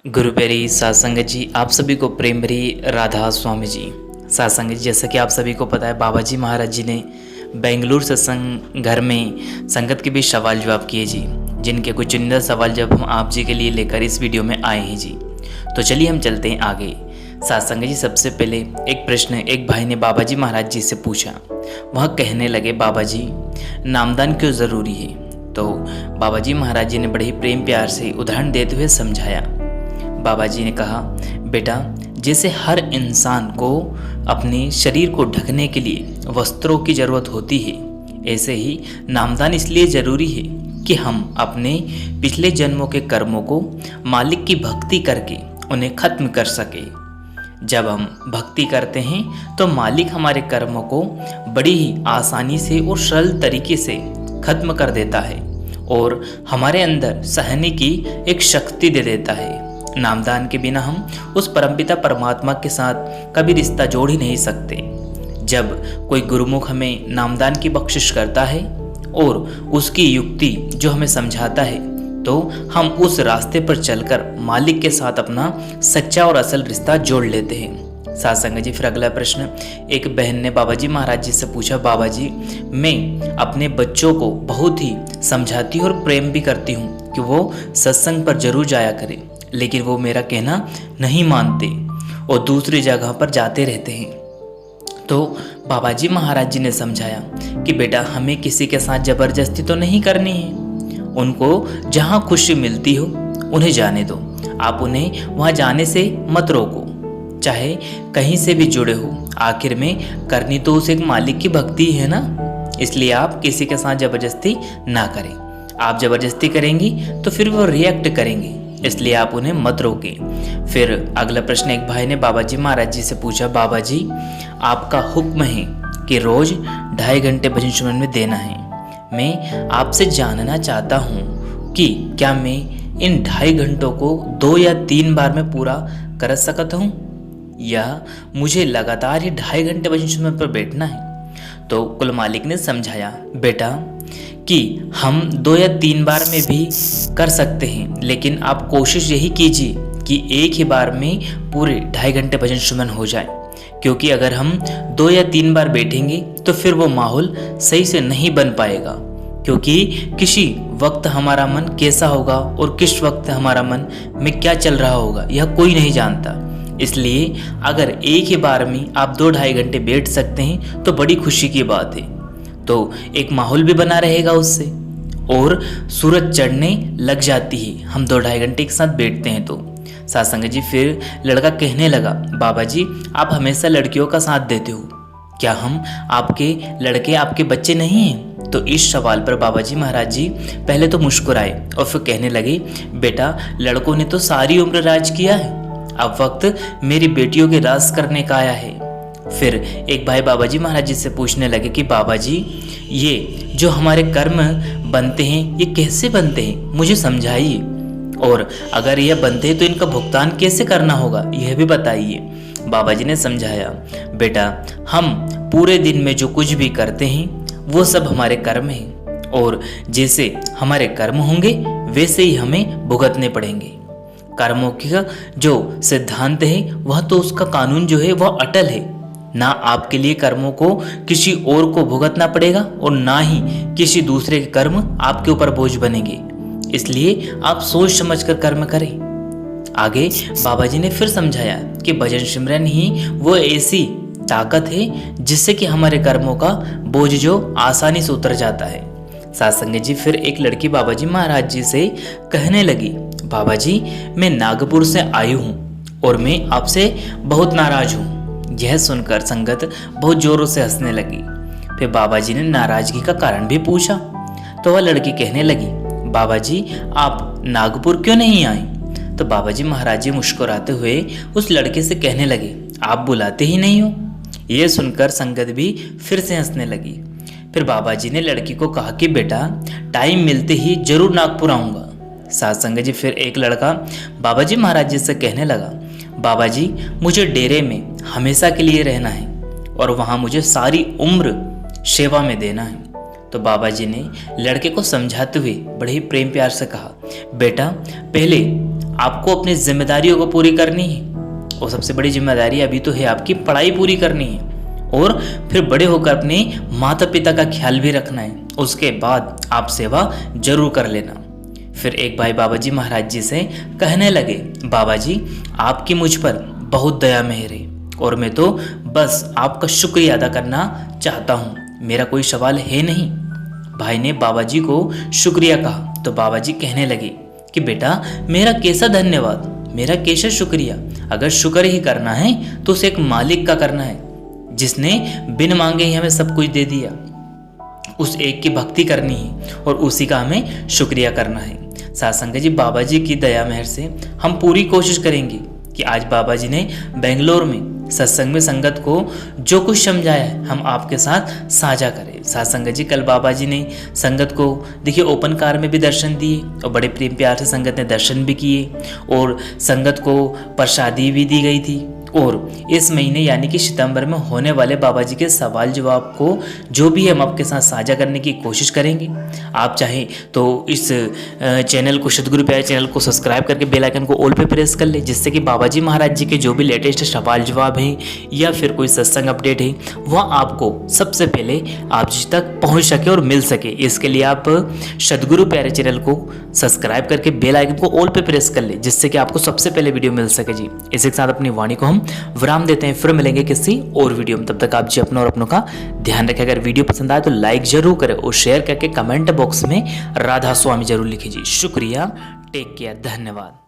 गुरु प्यारी सासंग जी, आप सभी को प्रेम भरी राधा स्वामी जी। सासंग जी, जैसा कि आप सभी को पता है, बाबा जी महाराज जी ने बेंगलुरु सत्संग घर में संगत के बीच सवाल जवाब किए जी, जिनके कुछ चुनिंदा सवाल जब हम आप जी के लिए लेकर इस वीडियो में आए हैं जी। तो चलिए हम चलते हैं आगे। सासंग जी, सबसे पहले एक प्रश्न एक भाई ने बाबा जी महाराज जी से पूछा। वह कहने लगे, बाबा जी नामदान क्यों ज़रूरी है? तो बाबा जी महाराज जी ने बड़े ही प्रेम प्यार से उदाहरण देते हुए समझाया। बाबा जी ने कहा, बेटा जैसे हर इंसान को अपने शरीर को ढकने के लिए वस्त्रों की ज़रूरत होती है, ऐसे ही नामदान इसलिए ज़रूरी है कि हम अपने पिछले जन्मों के कर्मों को मालिक की भक्ति करके उन्हें खत्म कर सके। जब हम भक्ति करते हैं तो मालिक हमारे कर्मों को बड़ी ही आसानी से और सरल तरीके से खत्म कर देता है और हमारे अंदर सहने की एक शक्ति दे देता है। नामदान के बिना हम उस परमपिता परमात्मा के साथ कभी रिश्ता जोड़ ही नहीं सकते। जब कोई गुरुमुख हमें नामदान की बख्शिश करता है और उसकी युक्ति जो हमें समझाता है, तो हम उस रास्ते पर चलकर मालिक के साथ अपना सच्चा और असल रिश्ता जोड़ लेते हैं। सासंग जी, फिर अगला प्रश्न एक बहन ने बाबा जी महाराज जी से पूछा, बाबा जी मैं अपने बच्चों को बहुत ही समझाती और प्रेम भी करती हूँ कि वो सत्संग पर जरूर जाया करें, लेकिन वो मेरा कहना नहीं मानते और दूसरी जगह पर जाते रहते हैं। तो बाबा जी महाराज जी ने समझाया कि बेटा हमें किसी के साथ ज़बरदस्ती तो नहीं करनी है। उनको जहाँ खुशी मिलती हो उन्हें जाने दो, आप उन्हें वहाँ जाने से मत रोको, चाहे कहीं से भी जुड़े हो। आखिर में करनी तो उस एक मालिक की भक्ति है ना, इसलिए आप किसी के साथ ज़बरदस्ती ना करें। आप ज़बरदस्ती करेंगी तो फिर वो रिएक्ट करेंगे, इसलिए आप उन्हें मत रोकें। फिर अगला प्रश्न एक भाई ने बाबा जी महाराज जी से पूछा, बाबा जी आपका हुक्म है कि रोज़ 2.5 घंटे भजन सुमन में देना है। मैं आपसे जानना चाहता हूँ कि क्या मैं इन 2.5 घंटों को 2 या 3 बार में पूरा कर सकता हूँ, या मुझे लगातार ही 2.5 घंटे भजन सुमन पर बैठना है? तो कुल मालिक ने समझाया, बेटा कि हम 2 या 3 बार में भी कर सकते हैं, लेकिन आप कोशिश यही कीजिए कि एक ही बार में पूरे 2.5 घंटे भजन सुमन हो जाए, क्योंकि अगर हम 2 या 3 बार बैठेंगे तो फिर वो माहौल सही से नहीं बन पाएगा, क्योंकि किसी वक्त हमारा मन कैसा होगा और किस वक्त हमारा मन में क्या चल रहा होगा यह कोई नहीं जानता। इसलिए अगर एक ही बार में आप 2-2.5 घंटे बैठ सकते हैं तो बड़ी खुशी की बात है, तो एक माहौल भी बना रहेगा उससे, और सूरज चढ़ने लग जाती है हम 2-2.5 घंटे के साथ बैठते हैं तो। सासंग जी, फिर लड़का कहने लगा, बाबा जी आप हमेशा लड़कियों का साथ देते हो, क्या हम आपके लड़के आपके बच्चे नहीं हैं? तो इस सवाल पर बाबा जी महाराज जी पहले तो मुस्कुराए और फिर कहने लगे, बेटा लड़कों ने तो सारी उम्र राज किया है, अब वक्त मेरी बेटियों के राज करने का आया है। फिर एक भाई बाबा जी महाराज जी से पूछने लगे कि बाबा जी ये जो हमारे कर्म बनते हैं ये कैसे बनते हैं, मुझे समझाइए, और अगर यह बनते हैं तो इनका भुगतान कैसे करना होगा यह भी बताइए। बाबा जी ने समझाया, बेटा हम पूरे दिन में जो कुछ भी करते हैं वो सब हमारे कर्म हैं, और जैसे हमारे कर्म होंगे वैसे ही हमें भुगतने पड़ेंगे। कर्मों का जो सिद्धांत है वह तो उसका कानून जो है वह अटल है, ना आपके लिए कर्मों को किसी और को भुगतना पड़ेगा और ना ही किसी दूसरे के कर्म आपके ऊपर बोझ बनेंगे, इसलिए आप सोच समझकर कर्म करें। आगे बाबा जी ने फिर समझाया कि भजन सिमरन ही वो ऐसी ताकत है जिससे कि हमारे कर्मों का बोझ जो आसानी से उतर जाता है। सासंग जी, फिर एक लड़की बाबा जी महाराज जी से कहने लगी, बाबा जी मैं नागपुर से आई हूँ और मैं आपसे बहुत नाराज हूँ। यह सुनकर संगत बहुत जोरों से हंसने लगी। फिर बाबा जी ने नाराजगी का कारण भी पूछा, तो वह लड़की कहने लगी, बाबा जी आप नागपुर क्यों नहीं आए? तो बाबा जी महाराज जी मुस्कुराते हुए उस लड़के से कहने लगे, आप बुलाते ही नहीं हो। यह सुनकर संगत भी फिर से हंसने लगी। फिर बाबा जी ने लड़की को कहा कि बेटा टाइम मिलते ही जरूर नागपुर आऊँगा। सासंग जी, फिर एक लड़का बाबा जी महाराज जी से कहने लगा, बाबा जी मुझे डेरे में हमेशा के लिए रहना है और वहाँ मुझे सारी उम्र सेवा में देना है। तो बाबा जी ने लड़के को समझाते हुए बड़े ही प्रेम प्यार से कहा, बेटा पहले आपको अपनी जिम्मेदारियों को पूरी करनी है, और सबसे बड़ी जिम्मेदारी अभी तो है आपकी पढ़ाई पूरी करनी है, और फिर बड़े होकर अपने माता पिता का ख्याल भी रखना है। उसके बाद आप सेवा जरूर कर लेना। फिर एक भाई बाबा जी महाराज जी से कहने लगे, बाबा जी आपकी मुझ पर बहुत दया मेहर है, और मैं तो बस आपका शुक्रिया अदा करना चाहता हूँ, मेरा कोई सवाल है नहीं। भाई ने बाबा जी को शुक्रिया कहा तो बाबा जी कहने लगे कि बेटा मेरा कैसा धन्यवाद, मेरा कैसा शुक्रिया, अगर शुक्र ही करना है तो उसे एक मालिक का करना है जिसने बिन मांगे ही हमें सब कुछ दे दिया। उस एक की भक्ति करनी है और उसी का हमें शुक्रिया करना है। साथ संगत जी, बाबा जी की दया मेहर से हम पूरी कोशिश करेंगे कि आज बाबा जी ने बेंगलोर में सत्संग में संगत को जो कुछ समझाया है हम आपके साथ साझा करें। साथ संगत जी, कल बाबा जी ने संगत को देखिए ओपन कार में भी दर्शन दिए और बड़े प्रेम प्यार से संगत ने दर्शन भी किए, और संगत को प्रसादी भी दी गई थी। और इस महीने यानी कि सितंबर में होने वाले बाबा जी के सवाल जवाब को जो भी हम आपके साथ साझा करने की कोशिश करेंगे। आप चाहें तो इस चैनल को, सदगुरु प्यारे चैनल को सब्सक्राइब करके बेल आइकन को ऑल पे प्रेस कर ले, जिससे कि बाबा जी महाराज जी के जो भी लेटेस्ट सवाल जवाब हैं या फिर कोई सत्संग अपडेट है वह आपको सबसे पहले आप जी तक पहुँच सके और मिल सके। इसके लिए आप सदगुरु प्यारे चैनल को सब्सक्राइब करके बेल आइकन को ऑल पे प्रेस कर ले, जिससे कि आपको सबसे पहले वीडियो मिल सके जी। इसी के साथ अपनी वाणी को हम विराम देते हैं, फिर मिलेंगे किसी और वीडियो में। तब तक आप जी अपना और अपनों का ध्यान रखें। अगर वीडियो पसंद आए तो लाइक जरूर करें और शेयर करके कमेंट बॉक्स में राधा स्वामी जरूर लिखिए जी। शुक्रिया, टेक केयर, धन्यवाद।